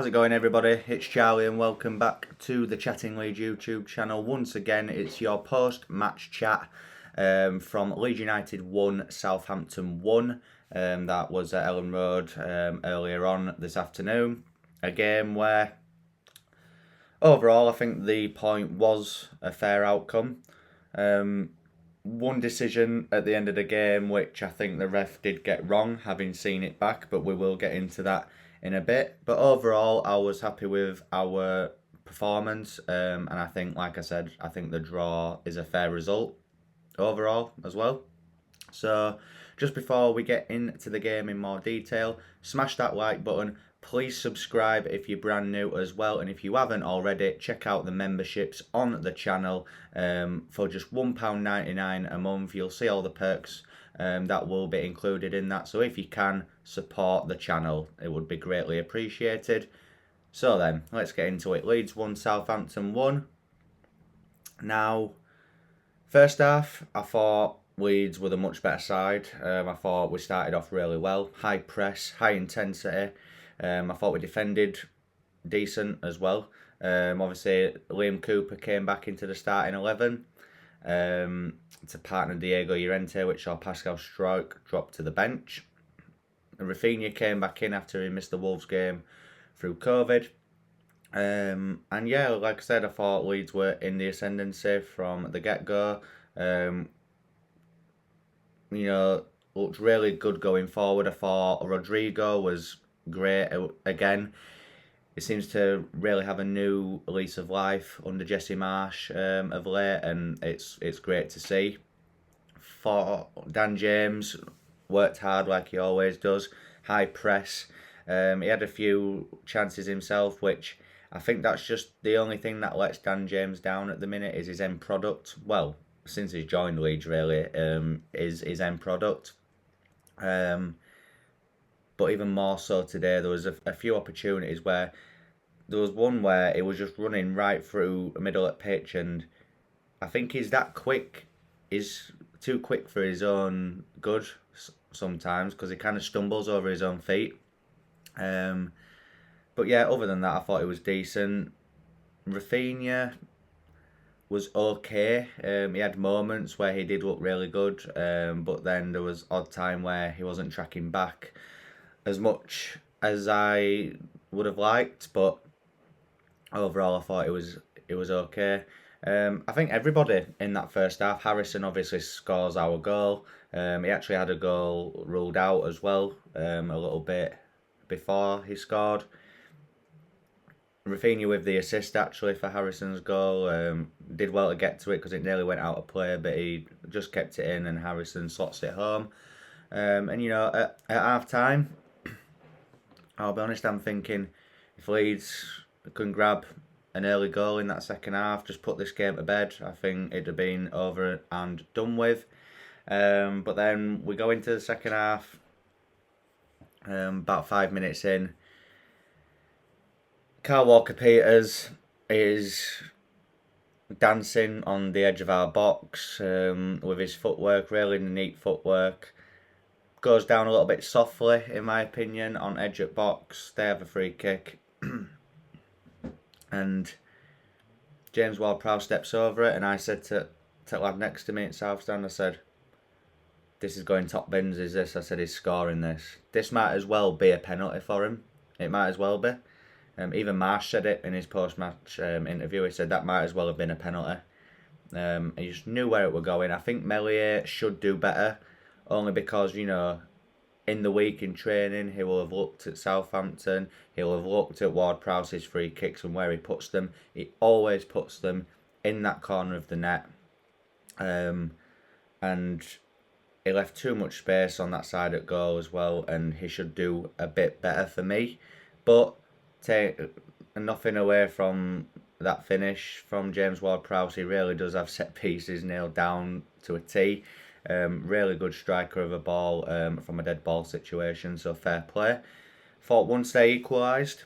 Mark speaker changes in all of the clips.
Speaker 1: How's it going, everybody? It's Charlie and welcome back to the Chatting Leeds YouTube channel. Once again, it's your post-match chat from Leeds United 1, Southampton 1. That was at Ellen Road earlier on this afternoon. A game where, overall, I think the point was a fair outcome. One decision at the end of the game, which I think the ref did get wrong, having seen it back, but we will get into that in a bit. But overall, I was happy with our performance, and I think, like I said, I think the draw is a fair result overall as well. So just before we get into the game in more detail, smash that like button. Please subscribe if you're brand new as well, and if you haven't already, check out the memberships on the channel for just £1.99 a month. You'll see all the perks that will be included in that. So if you can, support the channel, it would be greatly appreciated. So then, let's get into it. Leeds 1, Southampton 1. Now, first half, I thought Leeds were the much better side. I thought we started off really well. High press, high intensity. I thought we defended decent as well. Obviously, Liam Cooper came back into the starting 11 to partner Diego Llorente, which saw Pascal Struijk drop to the bench. Rafinha came back in after he missed the Wolves game through COVID. And yeah, like I said, I thought Leeds were in the ascendancy from the get-go. Looked really good going forward. I thought Rodrigo was great again. He seems to really have a new lease of life under Jesse Marsch of late, and it's great to see. For Dan James, worked hard like he always does. High press. He had a few chances himself, which I think that's just the only thing that lets Dan James down at the minute is his end product. Well, since he's joined Leeds, really, is his end product. But even more so today, there was a few opportunities where there was one where he was just running right through the middle of the pitch, and I think he's that quick. He's too quick for his own good sometimes because he kind of stumbles over his own feet. But yeah, other than that, I thought it was decent. Rafinha was okay. He had moments where he did look really good, but then there was odd time where he wasn't tracking back as much as I would have liked. But overall, I thought it was okay. I think everybody in that first half. Harrison obviously scores our goal. He actually had a goal ruled out as well a little bit before he scored. Rafinha with the assist actually for Harrison's goal. Did well to get to it because it nearly went out of play, but he just kept it in and Harrison slots it home. And at half time, I'll be honest, I'm thinking if Leeds can grab an early goal in that second half, just put this game to bed, I think it'd have been over and done with. But then we go into the second half, about 5 minutes in. Kyle Walker-Peters is dancing on the edge of our box with his footwork, really neat footwork. Goes down a little bit softly, in my opinion, on edge at box. They have a free kick. And James Ward-Prowse steps over it, and I said to the lad next to me at South Stand, I said, this is going top bins, is this? I said, he's scoring this. This might as well be a penalty for him. It might as well be. Even Marsch said it in his post-match interview. He said that might as well have been a penalty. He just knew where it were going. I think Meslier should do better, only because, in the week in training, he will have looked at Southampton. He'll have looked at Ward-Prowse's free kicks and where he puts them. He always puts them in that corner of the net. And he left too much space on that side at goal as well, and he should do a bit better for me. But take nothing away from that finish from James Ward-Prowse. He really does have set pieces nailed down to a T. Really good striker of a ball from a dead ball situation, so fair play. Thought once they equalised,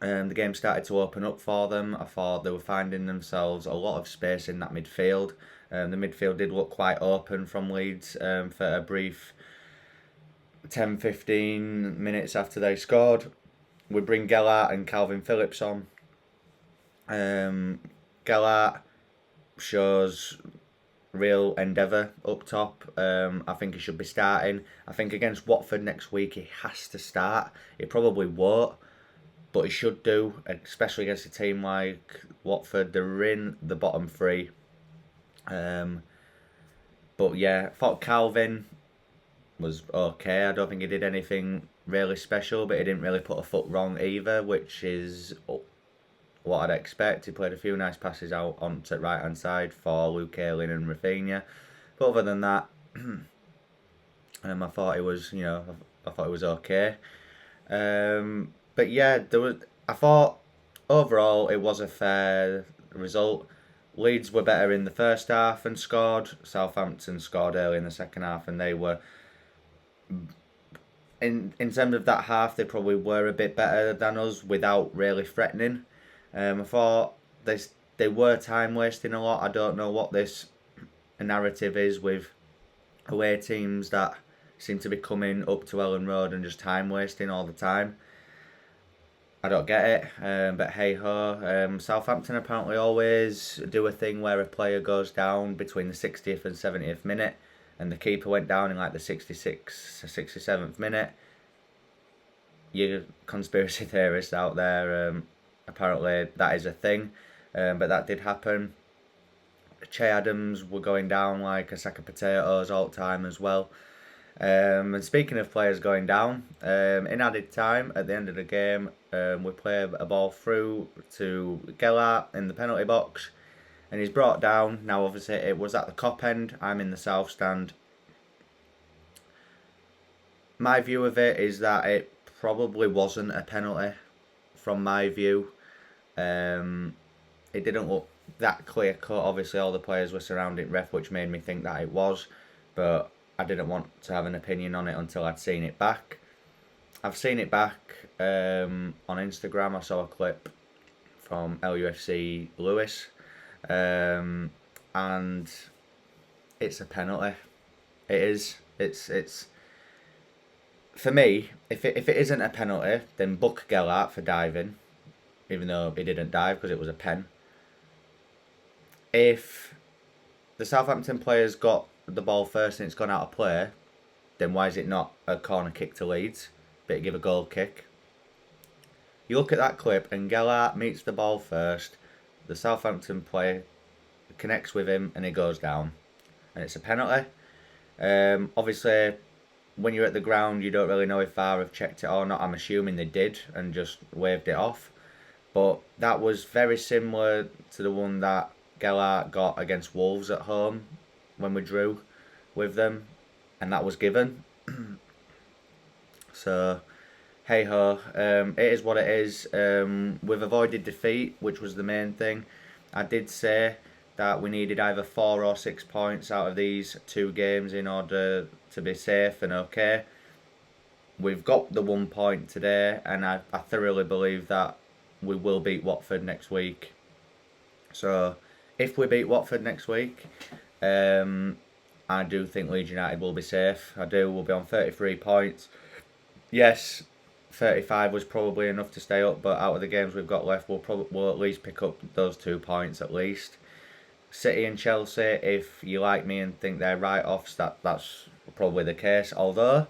Speaker 1: the game started to open up for them. I thought they were finding themselves a lot of space in that midfield. The midfield did look quite open from Leeds for a brief 10-15 minutes after they scored. we bring Gellart and Calvin Phillips on. Gellart shows real endeavour up top. I think he should be starting. I think against Watford next week he has to start. He probably won't, but he should do, especially against a team like Watford. They're in the bottom three. But yeah, I thought Calvin was okay. I don't think he did anything really special, but he didn't really put a foot wrong either, which is what I'd expect. He played a few nice passes out onto the right hand side for Luke Ayling and Rafinha. But other than that, I thought it was, I thought it was okay. But yeah, I thought overall it was a fair result. Leeds were better in the first half and scored. Southampton scored early in the second half, and they were in terms of that half, they probably were a bit better than us without really threatening. I thought they were time wasting a lot. I don't know what this narrative is with away teams that seem to be coming up to Ellen Road and just time wasting all the time. I don't get it, but hey ho. Southampton apparently always do a thing where a player goes down between the 60th and 70th minute, and the keeper went down in like the 66th, 67th minute. You conspiracy theorists out there, apparently that is a thing, but that did happen. Che Adams were going down like a sack of potatoes all the time as well. And speaking of players going down, in added time at the end of the game, we play a ball through to Gellart in the penalty box, and he's brought down. Now obviously it was at the Kop end, I'm in the south stand. My view of it is that it probably wasn't a penalty from my view. It didn't look that clear cut. Obviously all the players were surrounding ref, which made me think that it was, but I didn't want to have an opinion on it until I'd seen it back. I've seen it back on Instagram. I saw a clip from LUFC Lewis, and it's a penalty. It is. It's for me. If it isn't a penalty, then book Gellart for diving, even though he didn't dive because it was a pen. If the Southampton players got the ball first and it's gone out of play, then why is it not a corner kick to Leeds, but give a goal kick? You look at that clip and Gellart meets the ball first, the Southampton player connects with him and he goes down, and it's a penalty. Obviously when you're at the ground you don't really know if VAR have checked it or not. I'm assuming they did and just waved it off, but that was very similar to the one that Gellart got against Wolves at home when we drew with them, and that was given. So hey ho, it is what it is. We've avoided defeat, which was the main thing. I did say that we needed either 4 or 6 points out of these 2 games in order to be safe and okay. We've got the 1 point today, and I thoroughly believe that we will beat Watford next week. So if we beat Watford next week, I do think Leeds United will be safe. I do. We'll be on 33 points. Yes, 35 was probably enough to stay up, but out of the games we've got left, we'll at least pick up those 2 points at least. City and Chelsea, if you like me and think they're write-offs, that's probably the case. Although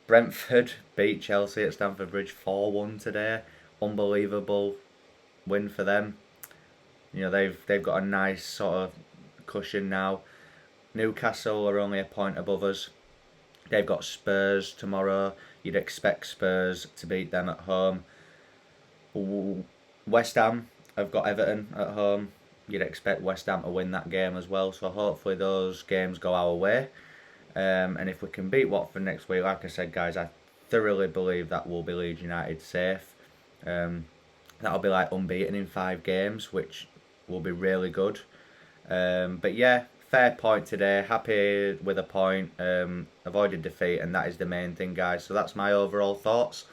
Speaker 1: Brentford beat Chelsea at Stamford Bridge 4-1 today. Unbelievable win for them. They've got a nice sort of cushion now. Newcastle are only a point above us. They've got Spurs tomorrow. You'd expect Spurs to beat them at home. West Ham have got Everton at home. You'd expect West Ham to win that game as well. So hopefully those games go our way. And if we can beat Watford next week, like I said, guys, I thoroughly believe that will be Leeds United safe. That'll be like unbeaten in 5 games, which will be really good. But yeah, fair point today. Happy with a point. Avoided defeat, and that is the main thing, guys. So that's my overall thoughts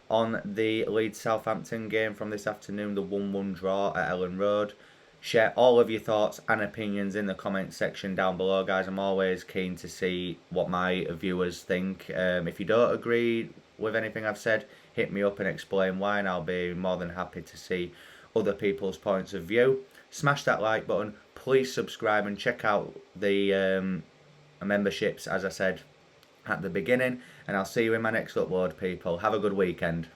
Speaker 1: on the Leeds-Southampton game from this afternoon, the 1-1 draw at Ellen Road. Share all of your thoughts and opinions in the comment section down below, guys. I'm always keen to see what my viewers think. If you don't agree with anything I've said, hit me up and explain why, and I'll be more than happy to see other people's points of view. Smash that like button, please subscribe and check out the memberships, as I said at the beginning, and I'll see you in my next upload, people. Have a good weekend.